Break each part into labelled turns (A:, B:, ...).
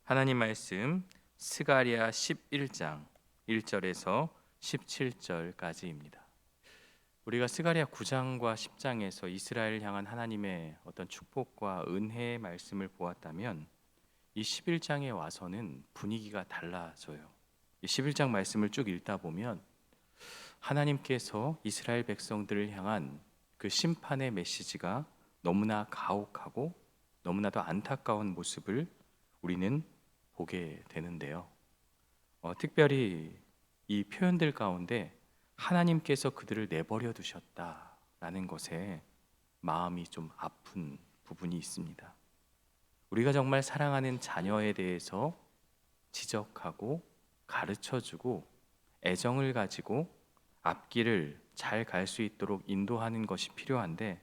A: 하나님 말씀 스가랴 11장 1절에서 17절까지입니다. 우리가 스가랴 9장과 10장에서 이스라엘을 향한 하나님의 어떤 축복과 은혜의 말씀을 보았다면 이 11장에 와서는 분위기가 달라져요. 이 11장 말씀을 쭉 읽다 보면 하나님께서 이스라엘 백성들을 향한 그 심판의 메시지가 너무나 가혹하고 너무나도 안타까운 모습을 우리는 보게 되는데요. 특별히 이 표현들 가운데 하나님께서 그들을 내버려 두셨다라는 것에 마음이 좀 아픈 부분이 있습니다. 우리가 정말 사랑하는 자녀에 대해서 지적하고 가르쳐주고 애정을 가지고 앞길을 잘 갈 수 있도록 인도하는 것이 필요한데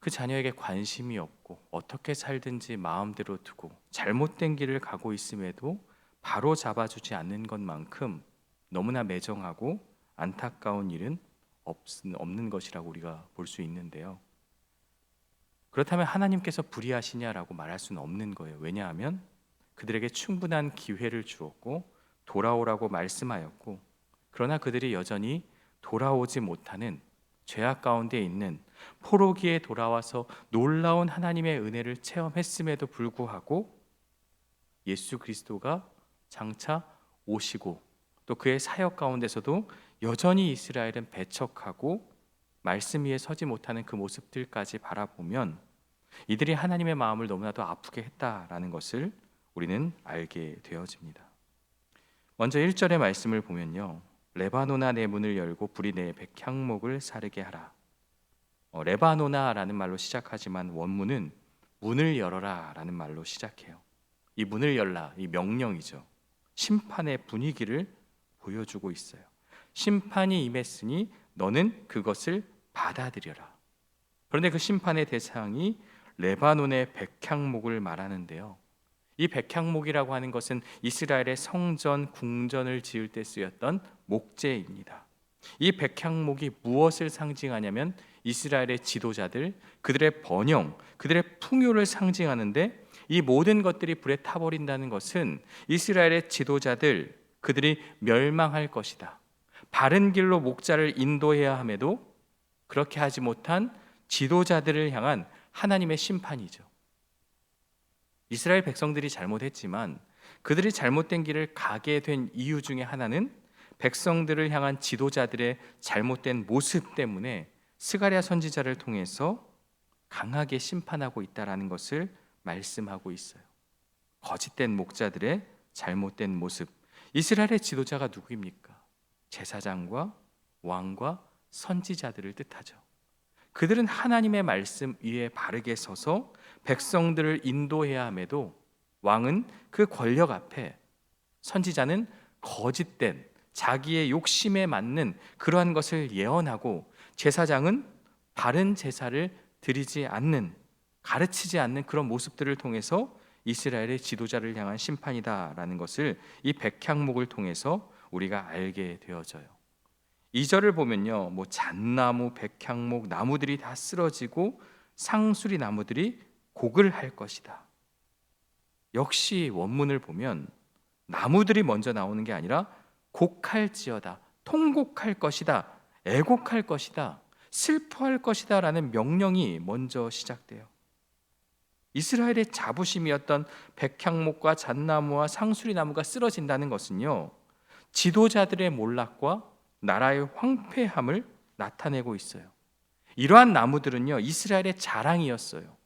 A: 그 자녀에게 관심이 없고 어떻게 살든지 마음대로 두고 잘못된 길을 가고 있음에도 바로 잡아주지 않는 것만큼 너무나 매정하고 안타까운 일은 없는 것이라고 우리가 볼 수 있는데요. 그렇다면 하나님께서 불의하시냐라고 말할 수는 없는 거예요. 왜냐하면 그들에게 충분한 기회를 주었고 돌아오라고 말씀하였고, 그러나 그들이 여전히 돌아오지 못하는 죄악 가운데 있는 포로기에 돌아와서 놀라운 하나님의 은혜를 체험했음에도 불구하고 예수 그리스도가 장차 오시고 또 그의 사역 가운데서도 여전히 이스라엘은 배척하고 말씀 위에 서지 못하는 그 모습들까지 바라보면 이들이 하나님의 마음을 너무나도 아프게 했다라는 것을 우리는 알게 되어집니다. 먼저 1절의 말씀을 보면요, 레바노나 내 문을 열고 불이 내 백향목을 사르게 하라. 레바노나라는 말로 시작하지만 원문은 문을 열어라 라는 말로 시작해요. 이 문을 열라, 이 명령이죠. 심판의 분위기를 보여주고 있어요. 심판이 임했으니 너는 그것을 받아들여라. 그런데 그 심판의 대상이 레바논의 백향목을 말하는데요, 이 백향목이라고 하는 것은 이스라엘의 성전, 궁전을 지을 때 쓰였던 목재입니다. 이 백향목이 무엇을 상징하냐면 이스라엘의 지도자들, 그들의 번영, 그들의 풍요를 상징하는데, 이 모든 것들이 불에 타버린다는 것은 이스라엘의 지도자들, 그들이 멸망할 것이다. 바른 길로 목자를 인도해야 함에도 그렇게 하지 못한 지도자들을 향한 하나님의 심판이죠. 이스라엘 백성들이 잘못했지만 그들이 잘못된 길을 가게 된 이유 중에 하나는 백성들을 향한 지도자들의 잘못된 모습 때문에 스가랴 선지자를 통해서 강하게 심판하고 있다라는 것을 말씀하고 있어요. 거짓된 목자들의 잘못된 모습. 이스라엘의 지도자가 누구입니까? 제사장과 왕과 선지자들을 뜻하죠. 그들은 하나님의 말씀 위에 바르게 서서 백성들을 인도해야 함에도 왕은 그 권력 앞에, 선지자는 거짓된 자기의 욕심에 맞는 그러한 것을 예언하고, 제사장은 바른 제사를 드리지 않는, 가르치지 않는 그런 모습들을 통해서 이스라엘의 지도자를 향한 심판이다라는 것을 이 백향목을 통해서 우리가 알게 되어져요. 2절을 보면요, 잣나무, 백향목, 나무들이 다 쓰러지고 상수리 나무들이 곡을 할 것이다. 역시 원문을 보면 나무들이 먼저 나오는 게 아니라 곡할지어다, 통곡할 것이다, 애곡할 것이다, 슬퍼할 것이다 라는 명령이 먼저 시작돼요. 이스라엘의 자부심이었던 백향목과 잣나무와 상수리 나무가 쓰러진다는 것은요, 지도자들의 몰락과 나라의 황폐함을 나타내고 있어요. 이러한 나무들은요, 이스라엘의 자랑이었어요.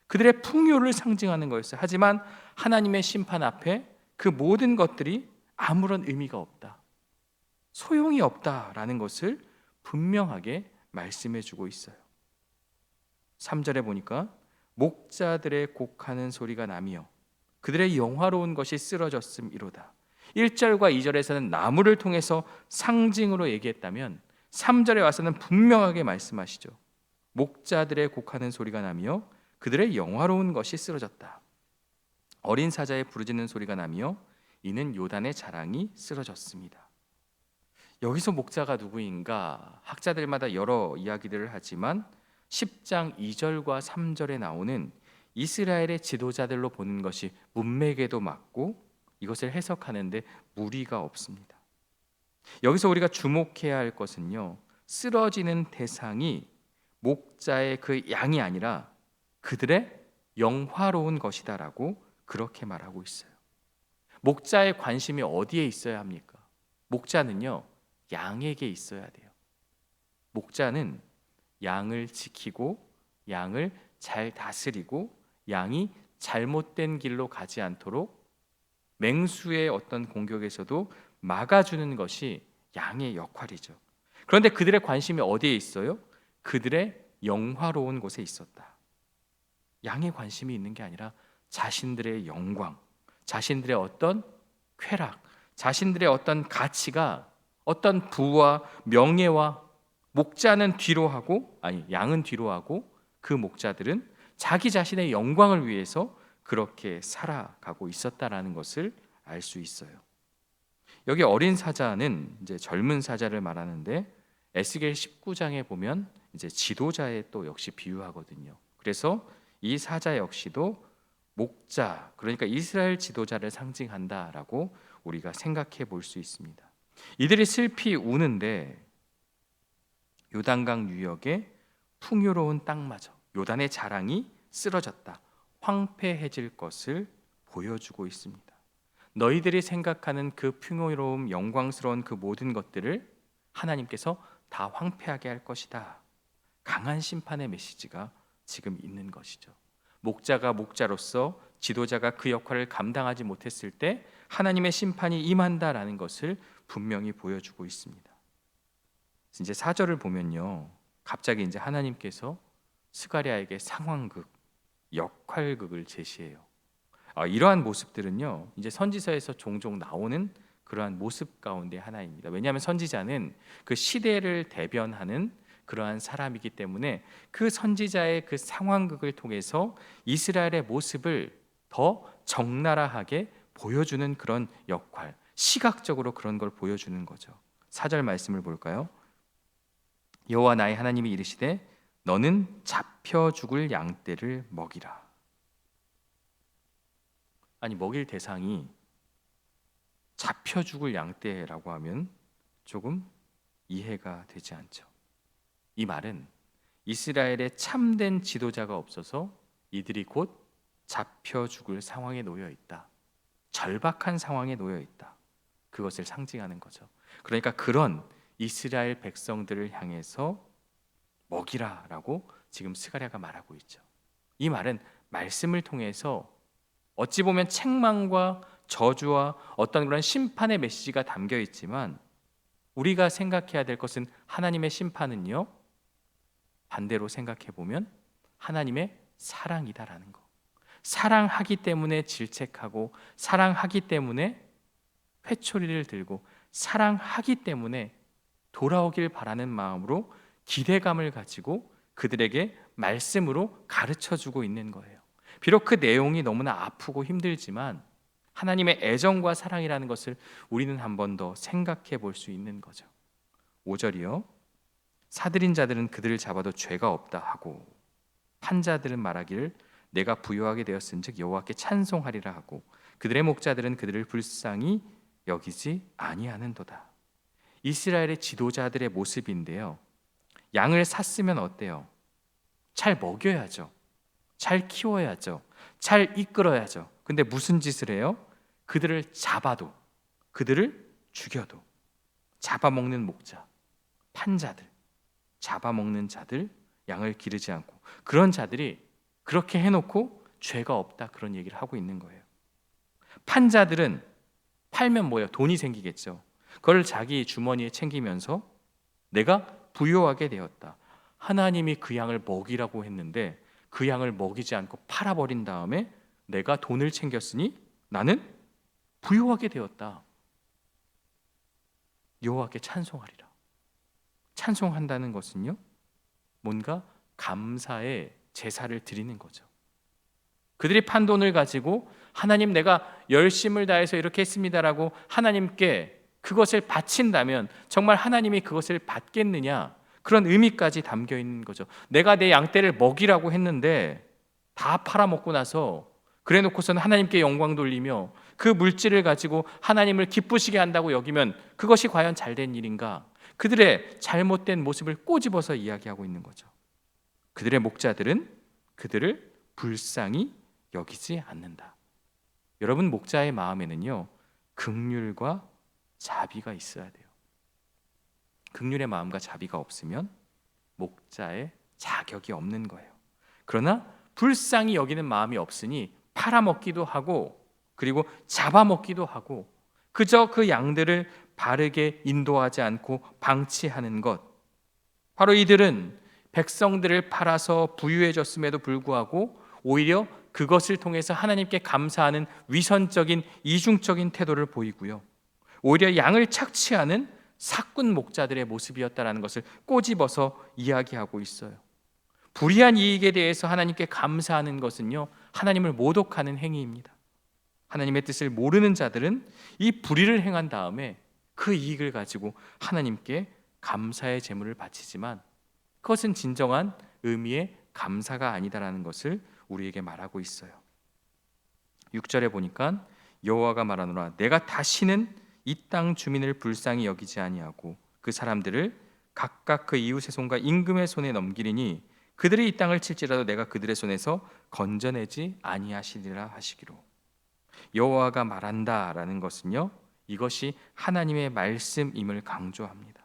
A: 그들의 풍요를 상징하는 거였어요. 하지만 하나님의 심판 앞에 그 모든 것들이 아무런 의미가 없다, 소용이 없다라는 것을 분명하게 말씀해 주고 있어요. 3절에 보니까 목자들의 곡하는 소리가 나며 그들의 영화로운 것이 쓰러졌음이로다. 1절과 2절에서는 나무를 통해서 상징으로 얘기했다면 3절에 와서는 분명하게 말씀하시죠. 목자들의 곡하는 소리가 나며 그들의 영화로운 것이 쓰러졌다. 어린 사자의 부르짖는 소리가 나며 이는 요단의 자랑이 쓰러졌습니다. 여기서 목자가 누구인가? 학자들마다 여러 이야기들을 하지만 10장 2절과 3절에 나오는 이스라엘의 지도자들로 보는 것이 문맥에도 맞고 이것을 해석하는데 무리가 없습니다. 여기서 우리가 주목해야 할 것은요, 쓰러지는 대상이 목자의 그 양이 아니라 그들의 영화로운 것이다라고 그렇게 말하고 있어요. 목자의 관심이 어디에 있어야 합니까? 목자는요, 양에게 있어야 돼요. 목자는 양을 지키고 양을 잘 다스리고 양이 잘못된 길로 가지 않도록 맹수의 어떤 공격에서도 막아주는 것이 양의 역할이죠. 그런데 그들의 관심이 어디에 있어요? 그들의 영화로운 곳에 있었다. 양의 관심이 있는 게 아니라 자신들의 영광, 자신들의 어떤 쾌락, 자신들의 어떤 가치가 어떤 부와 명예와 목자는 뒤로 하고, 양은 뒤로 하고 그 목자들은 자기 자신의 영광을 위해서 그렇게 살아가고 있었다라는 것을 알 수 있어요. 여기 어린 사자는 이제 젊은 사자를 말하는데 에스겔 19장에 보면 이제 지도자에 또 역시 비유하거든요. 그래서 이 사자 역시도 목자, 그러니까 이스라엘 지도자를 상징한다라고 우리가 생각해 볼 수 있습니다. 이들이 슬피 우는데 요단강 유역의 풍요로운 땅마저, 요단의 자랑이 쓰러졌다, 황폐해질 것을 보여주고 있습니다. 너희들이 생각하는 그 풍요로움, 영광스러운 그 모든 것들을 하나님께서 다 황폐하게 할 것이다. 강한 심판의 메시지가 지금 있는 것이죠. 목자가 목자로서 지도자가 그 역할을 감당하지 못했을 때 하나님의 심판이 임한다라는 것을 분명히 보여주고 있습니다. 이제 4절을 보면요, 갑자기 이제 하나님께서 스가랴에게 상황극, 역할극을 제시해요. 이러한 모습들은요, 이제 선지서에서 종종 나오는 그러한 모습 가운데 하나입니다. 왜냐하면 선지자는 그 시대를 대변하는 그러한 사람이기 때문에 그 선지자의 그 상황극을 통해서 이스라엘의 모습을 더 적나라하게 보여주는 그런 역할, 시각적으로 그런 걸 보여주는 거죠. 4절 말씀을 볼까요? 여호와 나의 하나님이 이르시되 너는 잡혀 죽을 양떼를 먹이라. 아니, 먹일 대상이 잡혀 죽을 양떼라고 하면 조금 이해가 되지 않죠. 이 말은 이스라엘에 참된 지도자가 없어서 이들이 곧 잡혀 죽을 상황에 놓여 있다, 절박한 상황에 놓여 있다, 그것을 상징하는 거죠. 그러니까 그런 이스라엘 백성들을 향해서 먹이라라고 지금 스가랴가 말하고 있죠. 이 말은 말씀을 통해서 어찌 보면 책망과 저주와 어떤 그런 심판의 메시지가 담겨 있지만 우리가 생각해야 될 것은 하나님의 심판은요, 반대로 생각해 보면 하나님의 사랑이다라는 거. 사랑하기 때문에 질책하고 사랑하기 때문에 회초리를 들고 사랑하기 때문에 돌아오길 바라는 마음으로 기대감을 가지고 그들에게 말씀으로 가르쳐주고 있는 거예요. 비록 그 내용이 너무나 아프고 힘들지만 하나님의 애정과 사랑이라는 것을 우리는 한 번 더 생각해 볼 수 있는 거죠. 5절이요, 사들인 자들은 그들을 잡아도 죄가 없다 하고 판자들은 말하기를 내가 부요하게 되었은즉 여호와께 찬송하리라 하고 그들의 목자들은 그들을 불쌍히 여기지 아니하는도다. 이스라엘의 지도자들의 모습인데요, 양을 샀으면 어때요? 잘 먹여야죠, 잘 키워야죠, 잘 이끌어야죠. 근데 무슨 짓을 해요? 그들을 잡아도, 그들을 죽여도, 잡아먹는 목자, 판자들, 잡아먹는 자들, 양을 기르지 않고 그런 자들이 그렇게 해놓고 죄가 없다, 그런 얘기를 하고 있는 거예요. 판자들은 팔면 뭐예요? 돈이 생기겠죠. 그걸 자기 주머니에 챙기면서 내가 부요하게 되었다, 하나님이 그 양을 먹이라고 했는데 그 양을 먹이지 않고 팔아버린 다음에 내가 돈을 챙겼으니 나는 부요하게 되었다, 여호와께 찬송하리라. 찬송한다는 것은요, 뭔가 감사의 제사를 드리는 거죠. 그들이 판 돈을 가지고 하나님 내가 열심을 다해서 이렇게 했습니다라고 하나님께 그것을 바친다면 정말 하나님이 그것을 받겠느냐, 그런 의미까지 담겨 있는 거죠. 내가 내 양떼를 먹이라고 했는데 다 팔아먹고 나서 그래 놓고서는 하나님께 영광 돌리며 그 물질을 가지고 하나님을 기쁘시게 한다고 여기면 그것이 과연 잘된 일인가? 그들의 잘못된 모습을 꼬집어서 이야기하고 있는 거죠. 그들의 목자들은 그들을 불쌍히 여기지 않는다. 여러분, 목자의 마음에는요, 긍휼과 자비가 있어야 돼요. 긍휼의 마음과 자비가 없으면 목자의 자격이 없는 거예요. 그러나 불쌍히 여기는 마음이 없으니 팔아먹기도 하고 그리고 잡아먹기도 하고 그저 그 양들을 바르게 인도하지 않고 방치하는 것, 바로 이들은 백성들을 팔아서 부유해졌음에도 불구하고 오히려 그것을 통해서 하나님께 감사하는 위선적인 이중적인 태도를 보이고요, 오히려 양을 착취하는 사꾼 목자들의 모습이었다는 것을 꼬집어서 이야기하고 있어요. 불의한 이익에 대해서 하나님께 감사하는 것은요, 하나님을 모독하는 행위입니다. 하나님의 뜻을 모르는 자들은 이 불의를 행한 다음에 그 이익을 가지고 하나님께 감사의 제물을 바치지만 그것은 진정한 의미의 감사가 아니다라는 것을 우리에게 말하고 있어요. 6절에 보니까 여호와가 말하노라 내가 다시는 이 땅 주민을 불쌍히 여기지 아니하고 그 사람들을 각각 그 이웃의 손과 임금의 손에 넘기리니 그들이 이 땅을 칠지라도 내가 그들의 손에서 건져내지 아니하시리라 하시기로. 여호와가 말한다라는 것은요, 이것이 하나님의 말씀임을 강조합니다.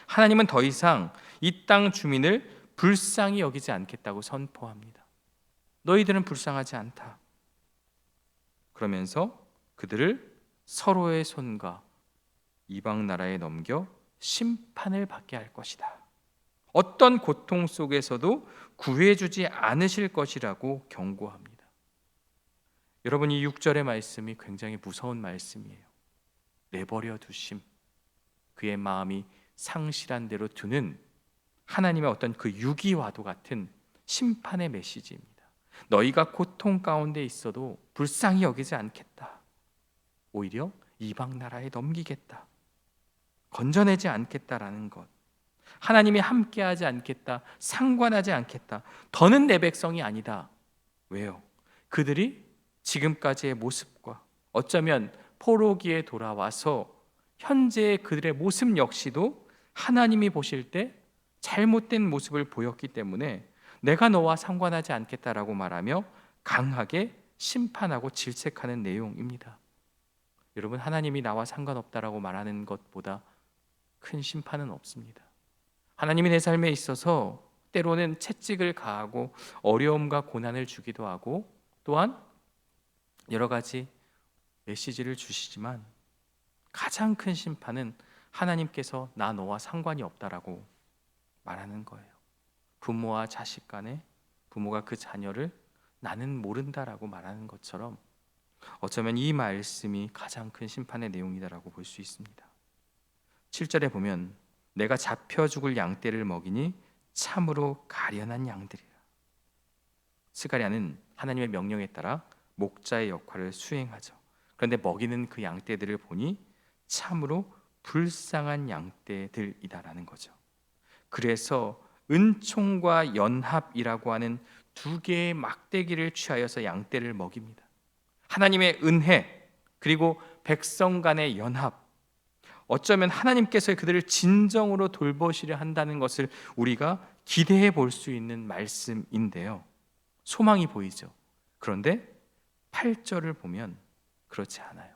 A: 하나님은 더 이상 이 땅 주민을 불쌍히 여기지 않겠다고 선포합니다. 너희들은 불쌍하지 않다. 그러면서 그들을 서로의 손과 이방 나라에 넘겨 심판을 받게 할 것이다. 어떤 고통 속에서도 구해주지 않으실 것이라고 경고합니다. 여러분, 이 6절의 말씀이 굉장히 무서운 말씀이에요. 내버려 두심, 그의 마음이 상실한 대로 두는 하나님의 어떤 그 유기와도 같은 심판의 메시지입니다. 너희가 고통 가운데 있어도 불쌍히 여기지 않겠다. 오히려 이방 나라에 넘기겠다. 건져내지 않겠다라는 것. 하나님이 함께하지 않겠다. 상관하지 않겠다. 더는 내 백성이 아니다. 왜요? 그들이 지금까지의 모습과 어쩌면 포로기에 돌아와서 현재의 그들의 모습 역시도 하나님이 보실 때 잘못된 모습을 보였기 때문에 내가 너와 상관하지 않겠다라고 말하며 강하게 심판하고 질책하는 내용입니다. 여러분, 하나님이 나와 상관없다라고 말하는 것보다 큰 심판은 없습니다. 하나님이 내 삶에 있어서 때로는 채찍을 가하고 어려움과 고난을 주기도 하고 또한 여러 가지 메시지를 주시지만 가장 큰 심판은 하나님께서 나 너와 상관이 없다라고 말하는 거예요. 부모와 자식 간에 부모가 그 자녀를 나는 모른다라고 말하는 것처럼 어쩌면 이 말씀이 가장 큰 심판의 내용이다라고 볼 수 있습니다. 7절에 보면 내가 잡혀 죽을 양떼를 먹이니 참으로 가련한 양들이라. 스가랴는 하나님의 명령에 따라 목자의 역할을 수행하죠. 그런데 먹이는 그 양떼들을 보니 참으로 불쌍한 양떼들이다라는 거죠. 그래서 은총과 연합이라고 하는 두 개의 막대기를 취하여서 양떼를 먹입니다. 하나님의 은혜 그리고 백성 간의 연합, 어쩌면 하나님께서 그들을 진정으로 돌보시려 한다는 것을 우리가 기대해 볼 수 있는 말씀인데요, 소망이 보이죠. 그런데 8절을 보면 그렇지 않아요.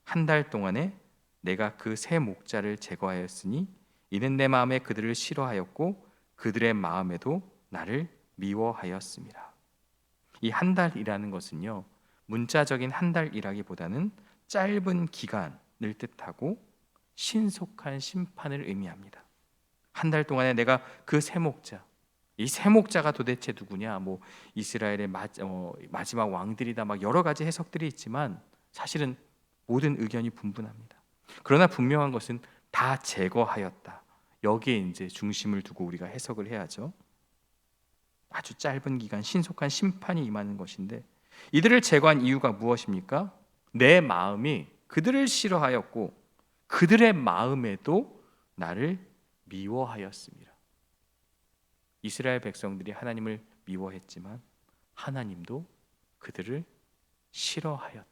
A: 한 달 동안에 내가 그 세 목자를 제거하였으니 이는 내 마음에 그들을 싫어하였고 그들의 마음에도 나를 미워하였습니다. 이 한 달이라는 것은요, 문자적인 한 달이라기보다는 짧은 기간을 뜻하고 신속한 심판을 의미합니다. 한 달 동안에 내가 그 세 목자, 이 세 목자가 도대체 누구냐? 뭐 이스라엘의 마지막 왕들이다, 막 여러 가지 해석들이 있지만 사실은 모든 의견이 분분합니다. 그러나 분명한 것은 다 제거하였다. 여기에 이제 중심을 두고 우리가 해석을 해야죠. 아주 짧은 기간 신속한 심판이 임하는 것인데, 이들을 제거한 이유가 무엇입니까? 내 마음이 그들을 싫어하였고 그들의 마음에도 나를 미워하였습니다. 이스라엘 백성들이 하나님을 미워했지만 하나님도 그들을 싫어하였다.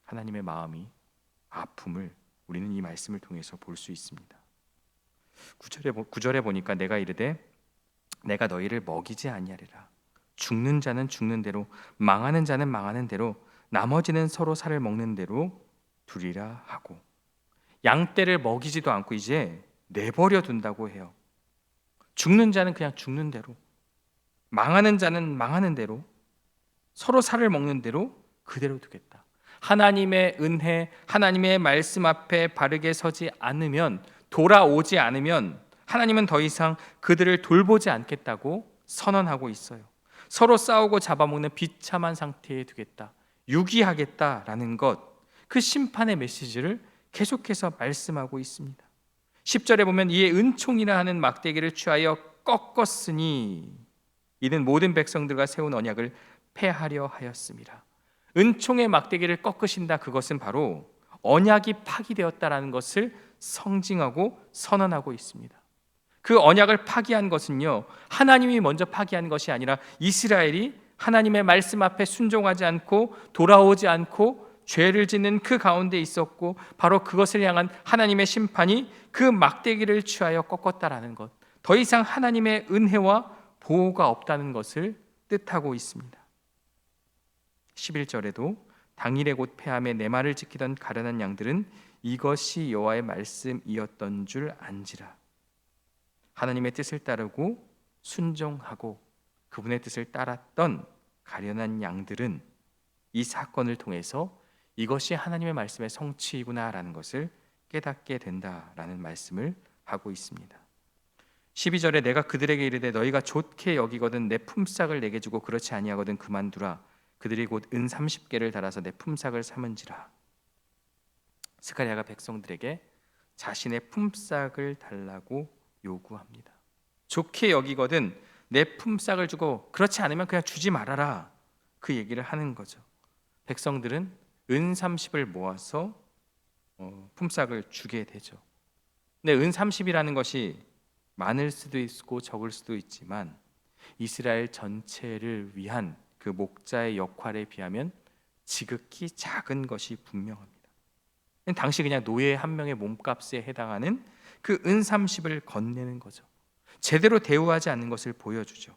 A: 하나님의 마음이, 아픔을 우리는 이 말씀을 통해서 볼 수 있습니다. 9절에 보니까 내가 이르되 내가 너희를 먹이지 아니하리라. 죽는 자는 죽는 대로, 망하는 자는 망하는 대로, 나머지는 서로 살을 먹는 대로 두리라 하고, 양떼를 먹이지도 않고 이제 내버려 둔다고 해요. 죽는 자는 그냥 죽는 대로, 망하는 자는 망하는 대로, 서로 살을 먹는 대로 그대로 두겠다. 하나님의 은혜, 하나님의 말씀 앞에 바르게 서지 않으면, 돌아오지 않으면 하나님은 더 이상 그들을 돌보지 않겠다고 선언하고 있어요. 서로 싸우고 잡아먹는 비참한 상태에 두겠다, 유기하겠다라는 것, 그 심판의 메시지를 계속해서 말씀하고 있습니다. 10절에 보면 이에 은총이라 하는 막대기를 취하여 꺾었으니 이는 모든 백성들과 세운 언약을 폐하려 하였습니다. 은총의 막대기를 꺾으신다, 그것은 바로 언약이 파기되었다라는 것을 상징하고 선언하고 있습니다. 그 언약을 파기한 것은요, 하나님이 먼저 파기한 것이 아니라 이스라엘이 하나님의 말씀 앞에 순종하지 않고 돌아오지 않고 죄를 짓는 그 가운데 있었고, 바로 그것을 향한 하나님의 심판이 그 막대기를 취하여 꺾었다라는 것, 더 이상 하나님의 은혜와 보호가 없다는 것을 뜻하고 있습니다. 11절에도 당일에 곧 폐함에 내 말을 지키던 가련한 양들은 이것이 여호와의 말씀이었던 줄 안지라. 하나님의 뜻을 따르고 순종하고 그분의 뜻을 따랐던 가련한 양들은 이 사건을 통해서 이것이 하나님의 말씀의 성취이구나라는 것을 깨닫게 된다라는 말씀을 하고 있습니다. 12절에 내가 그들에게 이르되 너희가 좋게 여기거든 내 품삯을 내게 주고 그렇지 아니하거든 그만두라. 그들이 곧 은 30개를 달아서 내 품삯을 삼은지라. 스가랴가 백성들에게 자신의 품삯을 달라고 요구합니다. 좋게 여기거든 내 품삯을 주고 그렇지 않으면 그냥 주지 말아라, 그 얘기를 하는 거죠. 백성들은 은 30을 모아서 품삯을 주게 되죠. 근데 은 30이라는 것이 많을 수도 있고 적을 수도 있지만 이스라엘 전체를 위한 그 목자의 역할에 비하면 지극히 작은 것이 분명합니다. 당시 그냥 노예 한 명의 몸값에 해당하는 그 은 30을 건네는 거죠. 제대로 대우하지 않는 것을 보여주죠.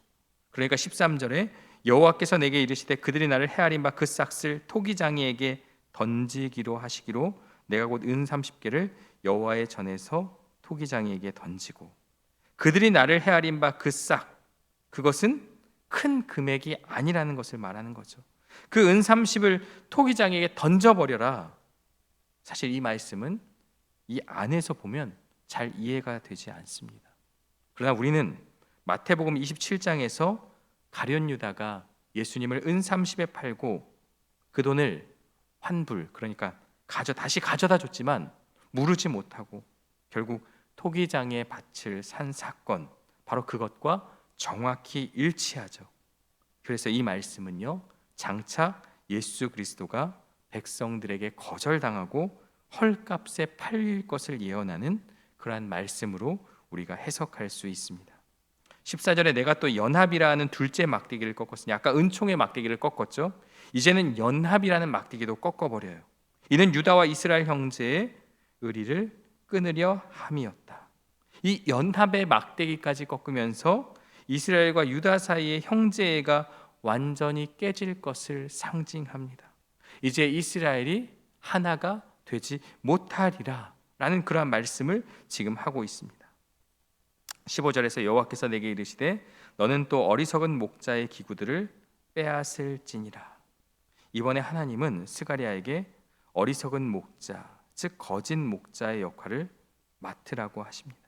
A: 그러니까 13절에 여호와께서 내게 이르시되 그들이 나를 헤아린 바 그 싹을 토기장이에게 던지기로 하시기로 내가 곧 은 30개를 여호와의 전에서 토기장이에게 던지고, 그들이 나를 헤아린 바 그 싹, 그것은 큰 금액이 아니라는 것을 말하는 거죠. 그 은 30을 토기장에게 던져버려라. 사실 이 말씀은 이 안에서 보면 잘 이해가 되지 않습니다. 그러나 우리는 마태복음 27장에서 가룟 유다가 예수님을 은 30에 팔고 그 돈을 환불, 그러니까 다시 가져다 줬지만 무르지 못하고 결국 토기장의 밭을 산 사건, 바로 그것과 정확히 일치하죠. 그래서 이 말씀은요, 장차 예수 그리스도가 백성들에게 거절당하고 헐값에 팔릴 것을 예언하는 그러한 말씀으로 우리가 해석할 수 있습니다. 14절에 내가 또 연합이라는 둘째 막대기를 꺾었으니, 아까 은총의 막대기를 꺾었죠. 이제는 연합이라는 막대기도 꺾어버려요. 이는 유다와 이스라엘 형제의 의리를 끊으려 함이었다. 이 연합의 막대기까지 꺾으면서 이스라엘과 유다 사이의 형제애가 완전히 깨질 것을 상징합니다. 이제 이스라엘이 하나가 되지 못하리라 라는 그러한 말씀을 지금 하고 있습니다. 15절에서 여호와께서 내게 이르시되 너는 또 어리석은 목자의 기구들을 빼앗을지니라. 이번에 하나님은 스가랴에게 어리석은 목자, 즉 거짓 목자의 역할을 맡으라고 하십니다.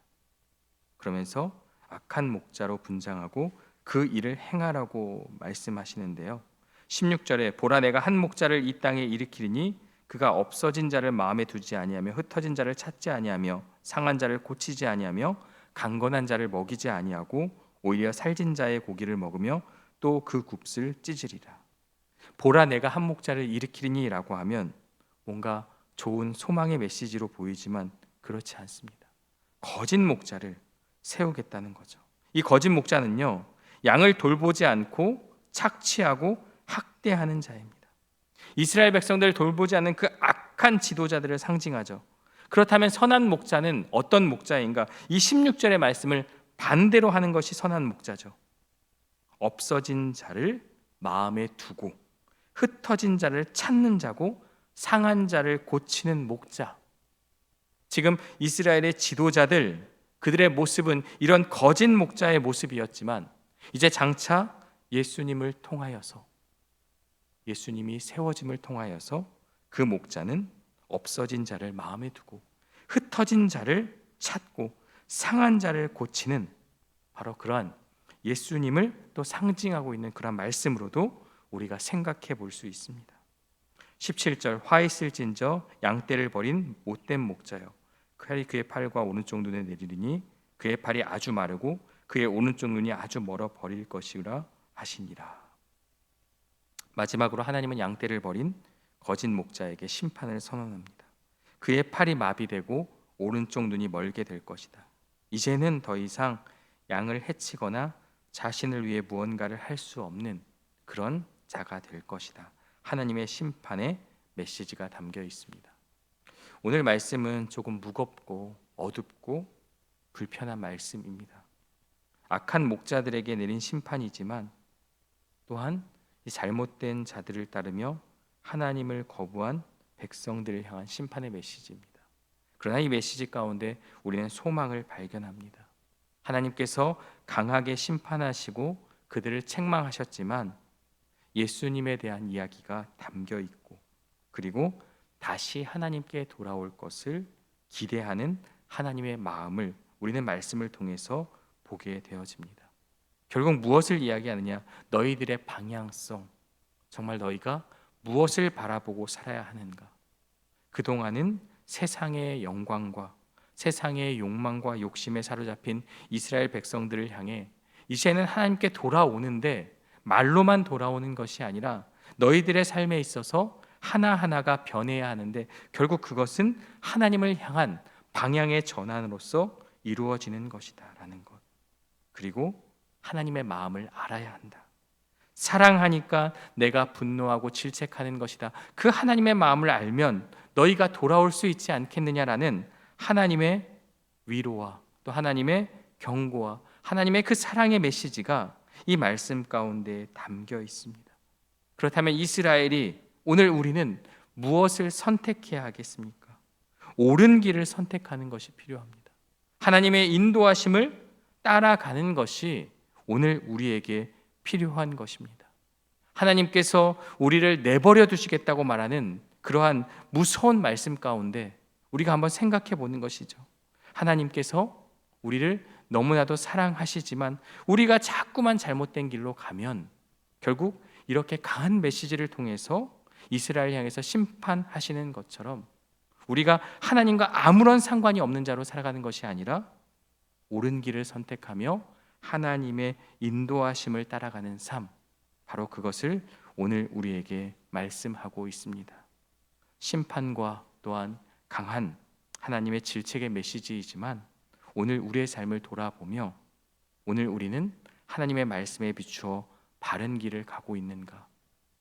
A: 그러면서 악한 목자로 분장하고 그 일을 행하라고 말씀하시는데요. 16절에 보라 내가 한 목자를 이 땅에 일으키리니 그가 없어진 자를 마음에 두지 아니하며 흩어진 자를 찾지 아니하며 상한 자를 고치지 아니하며 강건한 자를 먹이지 아니하고 오히려 살진 자의 고기를 먹으며 또 그 굽슬 찢으리라. 보라 내가 한 목자를 일으키리니 라고 하면 뭔가 좋은 소망의 메시지로 보이지만 그렇지 않습니다. 거짓 목자를 세우겠다는 거죠. 이 거짓 목자는요, 양을 돌보지 않고 착취하고 학대하는 자입니다. 이스라엘 백성들을 돌보지 않는 그 악한 지도자들을 상징하죠. 그렇다면 선한 목자는 어떤 목자인가? 이 16절의 말씀을 반대로 하는 것이 선한 목자죠. 없어진 자를 마음에 두고 흩어진 자를 찾는 자고 상한 자를 고치는 목자. 지금 이스라엘의 지도자들, 그들의 모습은 이런 거짓 목자의 모습이었지만 이제 장차 예수님을 통하여서, 예수님이 세워짐을 통하여서 그 목자는 없어진 자를 마음에 두고 흩어진 자를 찾고 상한 자를 고치는 바로 그러한 예수님을 또 상징하고 있는 그런 말씀으로도 우리가 생각해 볼 수 있습니다. 17절, 화 있을진저 양떼를 버린 못된 목자여, 그의 팔과 오른쪽 눈에 내리리니 그의 팔이 아주 마르고 그의 오른쪽 눈이 아주 멀어 버릴 것이라 하시니라. 마지막으로 하나님은 양떼를 버린 거짓 목자에게 심판을 선언합니다. 그의 팔이 마비되고 오른쪽 눈이 멀게 될 것이다. 이제는 더 이상 양을 해치거나 자신을 위해 무언가를 할 수 없는 그런 자가 될 것이다. 하나님의 심판의 메시지가 담겨 있습니다. 오늘 말씀은 조금 무겁고 어둡고 불편한 말씀입니다. 악한 목자들에게 내린 심판이지만 또한 이 잘못된 자들을 따르며 하나님을 거부한 백성들을 향한 심판의 메시지입니다. 그러나 이 메시지 가운데 우리는 소망을 발견합니다. 하나님께서 강하게 심판하시고 그들을 책망하셨지만 예수님에 대한 이야기가 담겨 있고, 그리고 다시 하나님께 돌아올 것을 기대하는 하나님의 마음을 우리는 말씀을 통해서 보게 되어집니다. 결국 무엇을 이야기하느냐? 너희들의 방향성, 정말 너희가 무엇을 바라보고 살아야 하는가? 그동안은 세상의 영광과 세상의 욕망과 욕심에 사로잡힌 이스라엘 백성들을 향해 이제는 하나님께 돌아오는데 말로만 돌아오는 것이 아니라 너희들의 삶에 있어서 하나하나가 변해야 하는데 결국 그것은 하나님을 향한 방향의 전환으로서 이루어지는 것이다 라는 것. 그리고 하나님의 마음을 알아야 한다. 사랑하니까 내가 분노하고 질책하는 것이다. 그 하나님의 마음을 알면 너희가 돌아올 수 있지 않겠느냐라는 하나님의 위로와 또 하나님의 경고와 하나님의 그 사랑의 메시지가 이 말씀 가운데 담겨 있습니다. 그렇다면 이스라엘이 오늘 우리는 무엇을 선택해야 하겠습니까? 옳은 길을 선택하는 것이 필요합니다. 하나님의 인도하심을 따라가는 것이 오늘 우리에게 필요한 것입니다. 하나님께서 우리를 내버려 두시겠다고 말하는 그러한 무서운 말씀 가운데 우리가 한번 생각해 보는 것이죠. 하나님께서 우리를 너무나도 사랑하시지만 우리가 자꾸만 잘못된 길로 가면 결국 이렇게 강한 메시지를 통해서 이스라엘 향해서 심판하시는 것처럼 우리가 하나님과 아무런 상관이 없는 자로 살아가는 것이 아니라 옳은 길을 선택하며 하나님의 인도하심을 따라가는 삶, 바로 그것을 오늘 우리에게 말씀하고 있습니다. 심판과 또한 강한 하나님의 질책의 메시지이지만 오늘 우리의 삶을 돌아보며 오늘 우리는 하나님의 말씀에 비추어 바른 길을 가고 있는가,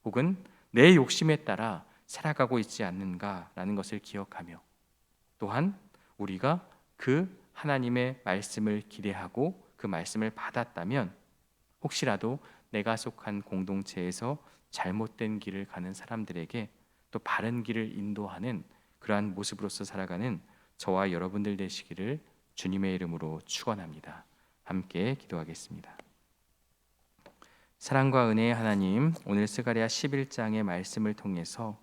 A: 혹은 내 욕심에 따라 살아가고 있지 않는가라는 것을 기억하며 또한 우리가 그 하나님의 말씀을 기대하고 그 말씀을 받았다면 혹시라도 내가 속한 공동체에서 잘못된 길을 가는 사람들에게 또 바른 길을 인도하는 그러한 모습으로서 살아가는 저와 여러분들 되시기를 주님의 이름으로 축원합니다. 함께 기도하겠습니다. 사랑과 은혜의 하나님, 오늘 스가랴 11장의 말씀을 통해서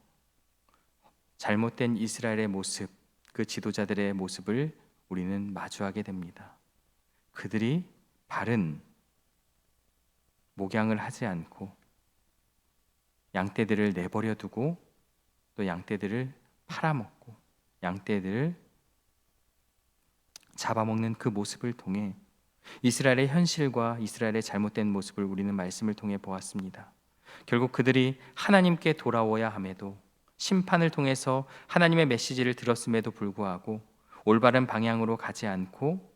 A: 잘못된 이스라엘의 모습, 그 지도자들의 모습을 우리는 마주하게 됩니다. 그들이 바른 목양을 하지 않고 양떼들을 내버려 두고 또 양떼들을 팔아먹고 양떼들을 잡아먹는 그 모습을 통해 이스라엘의 현실과 이스라엘의 잘못된 모습을 우리는 말씀을 통해 보았습니다. 결국 그들이 하나님께 돌아오야 함에도 심판을 통해서 하나님의 메시지를 들었음에도 불구하고 올바른 방향으로 가지 않고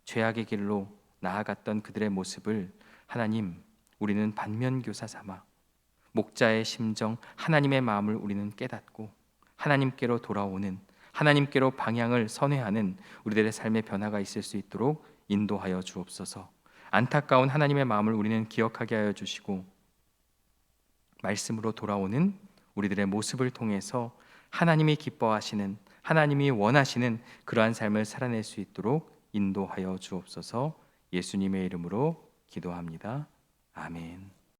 A: 죄악의 길로 나아갔던 그들의 모습을 하나님, 우리는 반면교사 삼아 목자의 심정, 하나님의 마음을 우리는 깨닫고 하나님께로 돌아오는, 하나님께로 방향을 선회하는 우리들의 삶의 변화가 있을 수 있도록 인도하여 주옵소서. 안타까운 하나님의 마음을 우리는 기억하게 하여 주시고 말씀으로 돌아오는 우리들의 모습을 통해서 하나님이 기뻐하시는, 하나님이 원하시는 그러한 삶을 살아낼 수 있도록 인도하여 주옵소서. 예수님의 이름으로 기도합니다. 아멘.